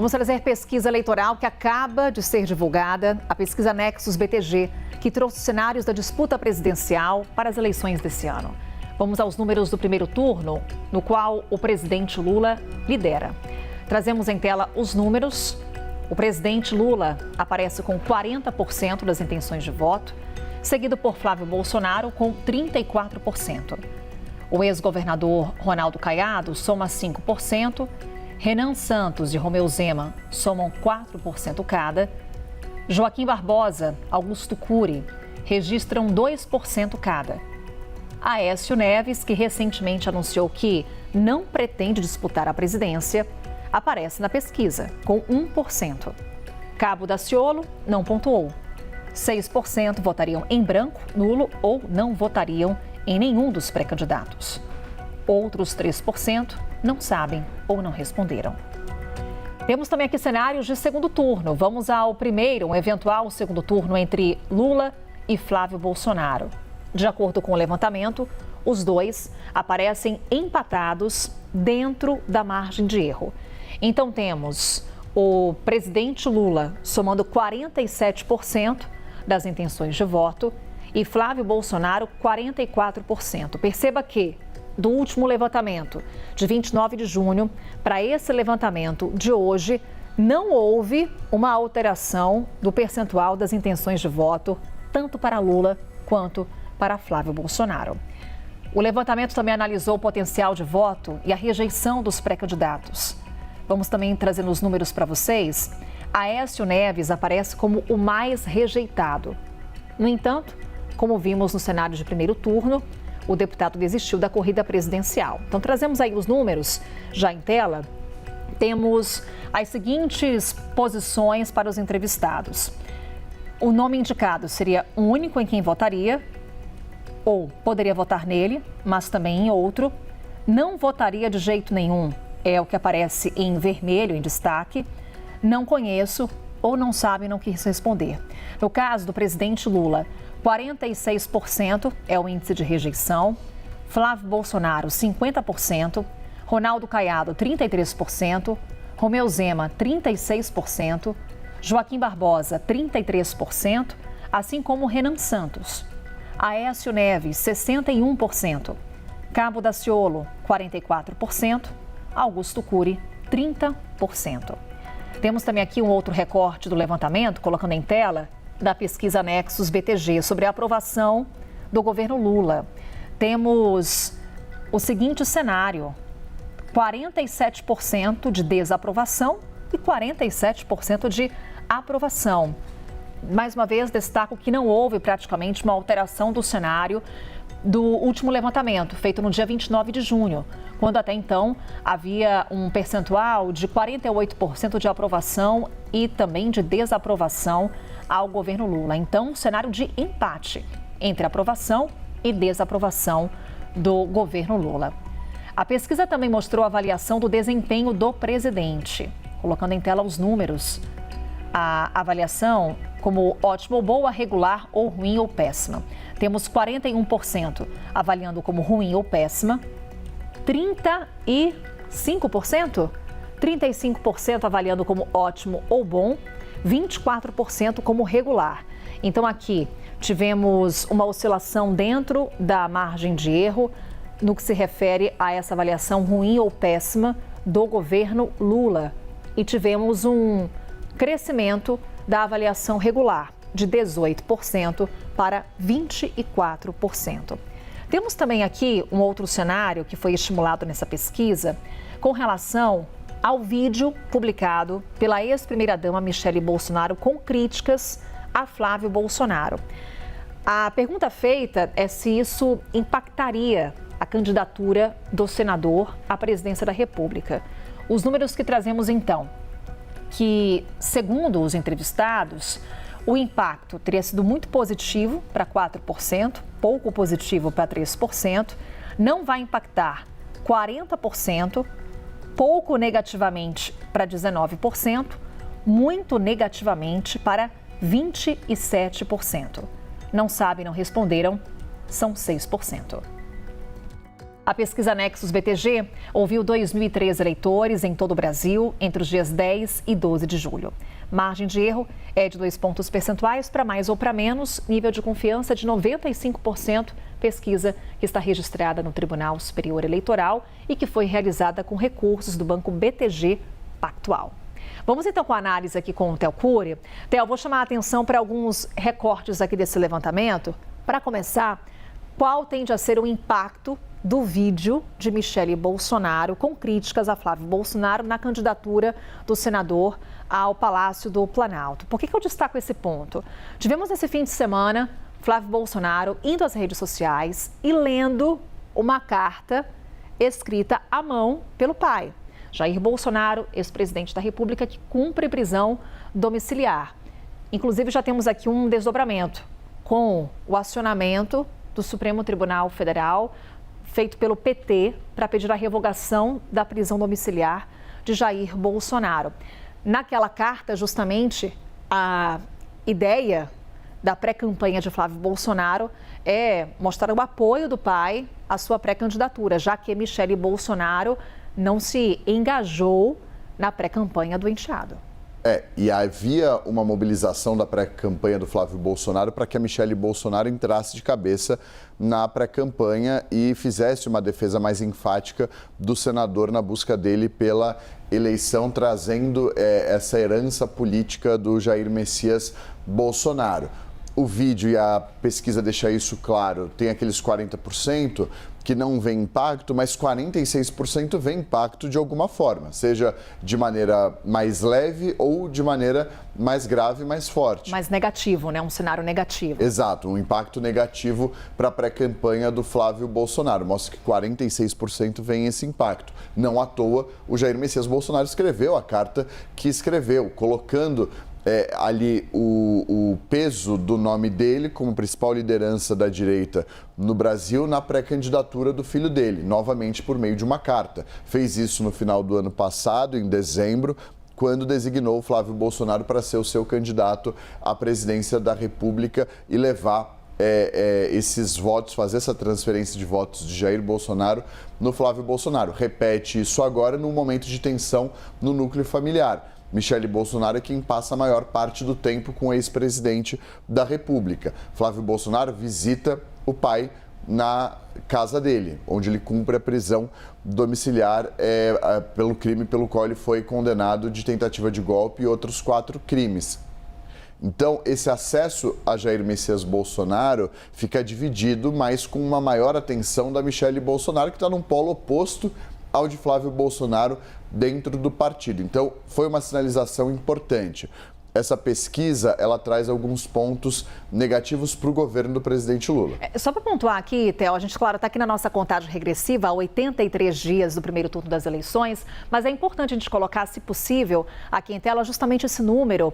Vamos trazer pesquisa eleitoral que acaba de ser divulgada, a pesquisa Nexus BTG, que trouxe cenários da disputa presidencial para as eleições desse ano. Vamos aos números do primeiro turno, no qual o presidente Lula lidera. Trazemos em tela os números. O presidente Lula aparece com 40% das intenções de voto, seguido por Flávio Bolsonaro com 34%. O ex-governador Ronaldo Caiado soma 5%, Renan Santos e Romeu Zema somam 4% cada, Joaquim Barbosa, Augusto Cury registram 2% cada. Aécio Neves, que recentemente anunciou que não pretende disputar a presidência, aparece na pesquisa, com 1%. Cabo Daciolo não pontuou. 6% votariam em branco, nulo ou não votariam em nenhum dos pré-candidatos. Outros 3% não sabem ou não responderam. Temos também aqui cenários de segundo turno. Vamos ao primeiro, um eventual segundo turno entre Lula e Flávio Bolsonaro. De acordo com o levantamento, os dois aparecem empatados dentro da margem de erro. Então temos o presidente Lula somando 47% das intenções de voto e Flávio Bolsonaro 44%. Perceba que do último levantamento de 29 de junho para esse levantamento de hoje não houve uma alteração do percentual das intenções de voto tanto para Lula quanto para Flávio Bolsonaro. O levantamento também analisou o potencial de voto e a rejeição dos pré-candidatos. Vamos também trazer os números para vocês. Aécio Neves aparece como o mais rejeitado. No entanto, como vimos no cenário de primeiro turno, o deputado desistiu da corrida presidencial. Então, trazemos aí os números já em tela. Temos as seguintes posições para os entrevistados. O nome indicado seria o único em quem votaria, ou poderia votar nele, mas também em outro. Não votaria de jeito nenhum, é o que aparece em vermelho, em destaque. Não conheço ou não sabe, não quis responder. No caso do presidente Lula, 46% é o índice de rejeição. Flávio Bolsonaro, 50%. Ronaldo Caiado, 33%. Romeu Zema, 36%. Joaquim Barbosa, 33%. Assim como Renan Santos. Aécio Neves, 61%. Cabo Daciolo, 44%. Augusto Cury, 30%. Temos também aqui um outro recorte do levantamento, colocando em tela, da pesquisa Nexus BTG sobre a aprovação do governo Lula. Temos o seguinte cenário: 47% de desaprovação e 47% de aprovação. Mais uma vez, destaco que não houve praticamente uma alteração do cenário do último levantamento, feito no dia 29 de junho, quando até então havia um percentual de 48% de aprovação e também de desaprovação ao governo Lula. Então, um cenário de empate entre aprovação e desaprovação do governo Lula. A pesquisa também mostrou a avaliação do desempenho do presidente, colocando em tela os números. A avaliação como ótimo ou boa, regular ou ruim ou péssima. Temos 41% avaliando como ruim ou péssima, 35% avaliando como ótimo ou bom, 24% como regular. Então aqui tivemos uma oscilação dentro da margem de erro no que se refere a essa avaliação ruim ou péssima do governo Lula. E tivemos um crescimento da avaliação regular, de 18% para 24%. Temos também aqui um outro cenário que foi estimulado nessa pesquisa com relação ao vídeo publicado pela ex-primeira-dama Michele Bolsonaro com críticas a Flávio Bolsonaro. A pergunta feita é se isso impactaria a candidatura do senador à presidência da República. Os números que trazemos então, que, segundo os entrevistados, o impacto teria sido muito positivo para 4%, pouco positivo para 3%, não vai impactar 40%, pouco negativamente para 19%, muito negativamente para 27%. Não sabem, não responderam, são 6%. A pesquisa Nexus BTG ouviu 2.003 eleitores em todo o Brasil entre os dias 10 e 12 de julho. Margem de erro é de 2 pontos percentuais para mais ou para menos, nível de confiança de 95%, pesquisa que está registrada no Tribunal Superior Eleitoral e que foi realizada com recursos do Banco BTG Pactual. Vamos então com a análise aqui com o Theo Cury. Theo, vou chamar a atenção para alguns recortes aqui desse levantamento. Para começar, qual tende a ser o impacto do vídeo de Michele Bolsonaro com críticas a Flávio Bolsonaro na candidatura do senador ao Palácio do Planalto? Por que eu destaco esse ponto? Tivemos nesse fim de semana Flávio Bolsonaro indo às redes sociais e lendo uma carta escrita à mão pelo pai, Jair Bolsonaro, ex-presidente da República, que cumpre prisão domiciliar. Inclusive, já temos aqui um desdobramento com o acionamento do Supremo Tribunal Federal, feito pelo PT, para pedir a revogação da prisão domiciliar de Jair Bolsonaro. Naquela carta, justamente, a ideia da pré-campanha de Flávio Bolsonaro é mostrar o apoio do pai à sua pré-candidatura, já que Michele Bolsonaro não se engajou na pré-campanha do enteado. E havia uma mobilização da pré-campanha do Flávio Bolsonaro para que a Michele Bolsonaro entrasse de cabeça na pré-campanha e fizesse uma defesa mais enfática do senador na busca dele pela eleição, trazendo essa herança política do Jair Messias Bolsonaro. O vídeo e a pesquisa deixam isso claro, tem aqueles 40% que não vê impacto, mas 46% vê impacto de alguma forma, seja de maneira mais leve ou de maneira mais grave, mais forte. Mais negativo, né? Um cenário negativo. Exato, um impacto negativo para a pré-campanha do Flávio Bolsonaro. Mostra que 46% vem esse impacto. Não à toa, o Jair Messias Bolsonaro escreveu a carta que escreveu, colocando ali o peso do nome dele como principal liderança da direita no Brasil na pré-candidatura do filho dele, novamente por meio de uma carta. Fez isso no final do ano passado, em dezembro, quando designou o Flávio Bolsonaro para ser o seu candidato à presidência da República e levar esses votos, fazer essa transferência de votos de Jair Bolsonaro no Flávio Bolsonaro. Repete isso agora num momento de tensão no núcleo familiar. Michele Bolsonaro é quem passa a maior parte do tempo com o ex-presidente da República. Flávio Bolsonaro visita o pai na casa dele, onde ele cumpre a prisão domiciliar pelo crime pelo qual ele foi condenado de tentativa de golpe e outros 4 crimes. Então, esse acesso a Jair Messias Bolsonaro fica dividido, mas com uma maior atenção da Michele Bolsonaro, que está num polo oposto ao de Flávio Bolsonaro dentro do partido. Então, foi uma sinalização importante. Essa pesquisa, ela traz alguns pontos negativos para o governo do presidente Lula. Só para pontuar aqui, Theo, a gente, claro, está aqui na nossa contagem regressiva, há 83 dias do primeiro turno das eleições, mas é importante a gente colocar, se possível, aqui em tela, justamente esse número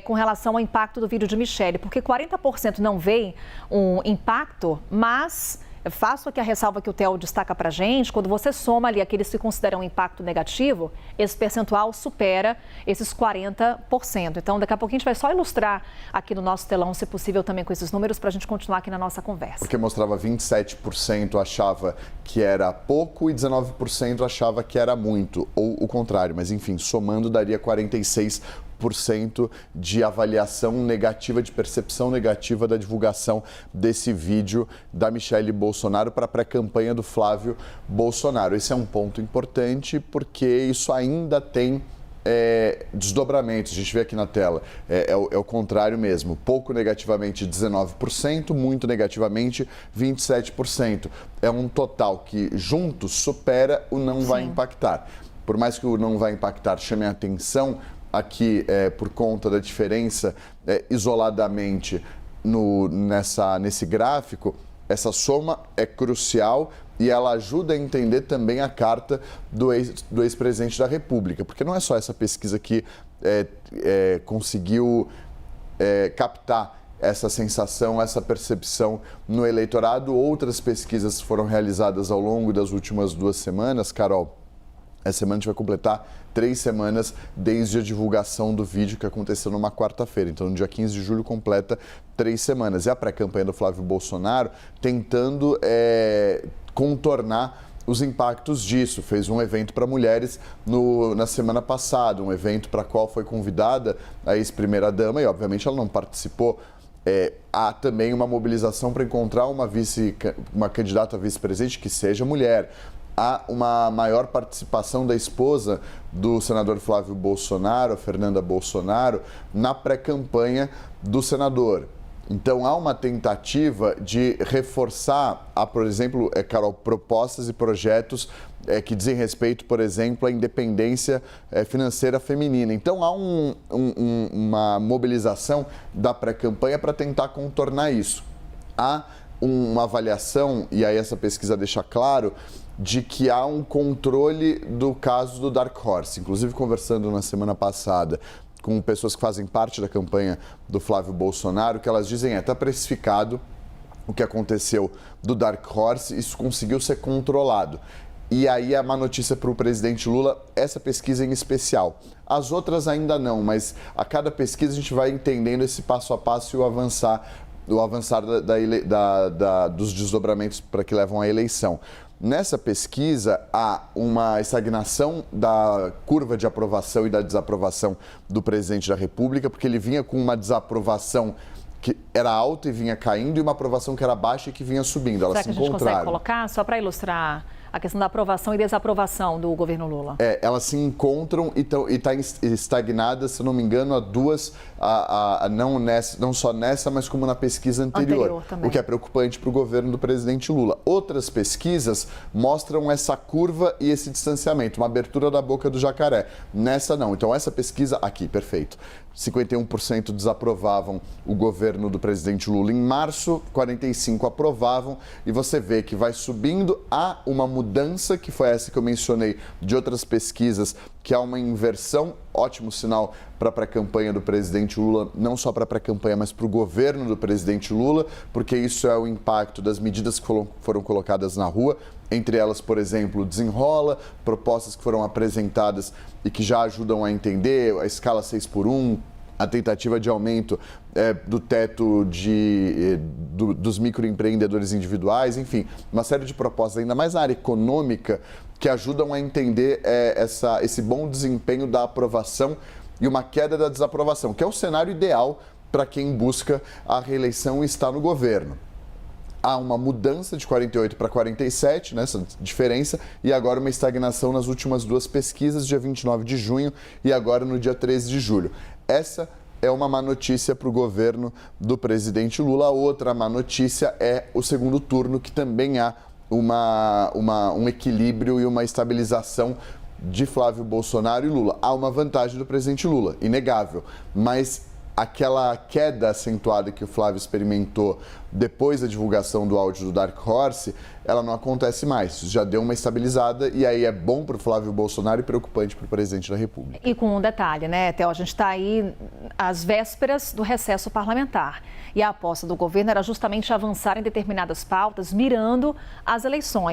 com relação ao impacto do vídeo de Michele, porque 40% não veem um impacto, mas eu faço aqui a ressalva que o Theo destaca para a gente, quando você soma ali aqueles que consideram um impacto negativo, esse percentual supera esses 40%. Então, daqui a pouquinho a gente vai só ilustrar aqui no nosso telão, se possível, também com esses números, para a gente continuar aqui na nossa conversa. Porque mostrava 27% achava que era pouco e 19% achava que era muito, ou o contrário, mas enfim, somando daria 46% de avaliação negativa, de percepção negativa da divulgação desse vídeo da Michele Bolsonaro para a pré-campanha do Flávio Bolsonaro. Esse é um ponto importante porque isso ainda tem desdobramentos. A gente vê aqui na tela, é o contrário mesmo. Pouco negativamente 19%, muito negativamente 27%. É um total que juntos supera o não vai impactar. Por mais que o não vai impactar chame a atenção, aqui, por conta da diferença isoladamente nesse gráfico, essa soma é crucial e ela ajuda a entender também a carta do ex-presidente da República, porque não é só essa pesquisa que conseguiu captar essa sensação, essa percepção no eleitorado. Outras pesquisas foram realizadas ao longo das últimas 2 semanas, Carol. Essa semana a gente vai completar 3 semanas desde a divulgação do vídeo que aconteceu numa quarta-feira. Então, no dia 15 de julho, completa 3 semanas. E a pré-campanha do Flávio Bolsonaro tentando contornar os impactos disso. Fez um evento para mulheres na semana passada, um evento para qual foi convidada a ex-primeira-dama e, obviamente, ela não participou. Há também uma mobilização para encontrar uma candidata a vice-presidente que seja mulher. Há uma maior participação da esposa do senador Flávio Bolsonaro, Fernanda Bolsonaro, na pré-campanha do senador. Então, há uma tentativa de reforçar, por exemplo, Carol, propostas e projetos que dizem respeito, por exemplo, à independência financeira feminina. Então, há uma mobilização da pré-campanha para tentar contornar isso. Há uma avaliação, e aí essa pesquisa deixa claro, de que há um controle do caso do Dark Horse. Inclusive, conversando na semana passada com pessoas que fazem parte da campanha do Flávio Bolsonaro, que elas dizem está precificado o que aconteceu do Dark Horse, isso conseguiu ser controlado. E aí é uma notícia para o presidente Lula, essa pesquisa em especial. As outras ainda não, mas a cada pesquisa a gente vai entendendo esse passo a passo e o avançar dos desdobramentos para que levam à eleição. Nessa pesquisa, há uma estagnação da curva de aprovação e da desaprovação do presidente da República, porque ele vinha com uma desaprovação que era alta e vinha caindo, e uma aprovação que era baixa e que vinha subindo. Elas se encontraram. Será que a gente consegue colocar, só para ilustrar a questão da aprovação e desaprovação do governo Lula? Elas se encontram e está estagnada, se não me engano, não só nessa, mas como na pesquisa anterior o que é preocupante para o governo do presidente Lula. Outras pesquisas mostram essa curva e esse distanciamento, uma abertura da boca do jacaré. Nessa não. Então, essa pesquisa aqui, perfeito. 51% desaprovavam o governo do presidente Lula em março, 45% aprovavam, e você vê que vai subindo. Há uma mudança, que foi essa que eu mencionei, de outras pesquisas, que há uma inversão, ótimo sinal para a pré-campanha do presidente Lula, não só para a pré-campanha, mas para o governo do presidente Lula, porque isso é o impacto das medidas que foram colocadas na rua, entre elas, por exemplo, o Desenrola, propostas que foram apresentadas e que já ajudam a entender, a escala 6x1, a tentativa de aumento do teto dos microempreendedores individuais, enfim, uma série de propostas, ainda mais na área econômica, que ajudam a entender esse bom desempenho da aprovação e uma queda da desaprovação, que é o cenário ideal para quem busca a reeleição e está no governo. Há uma mudança de 48 para 47, nessa diferença, e agora uma estagnação nas últimas duas pesquisas, dia 29 de junho e agora no dia 13 de julho. Essa é uma má notícia para o governo do presidente Lula. A outra má notícia é o segundo turno, que também há um equilíbrio e uma estabilização de Flávio Bolsonaro e Lula. Há uma vantagem do presidente Lula, inegável, mas aquela queda acentuada que o Flávio experimentou depois da divulgação do áudio do Dark Horse, ela não acontece mais. Já deu uma estabilizada e aí é bom para o Flávio Bolsonaro e preocupante para o presidente da República. E com um detalhe, né, Theo? A gente está aí às vésperas do recesso parlamentar. E a aposta do governo era justamente avançar em determinadas pautas, mirando as eleições.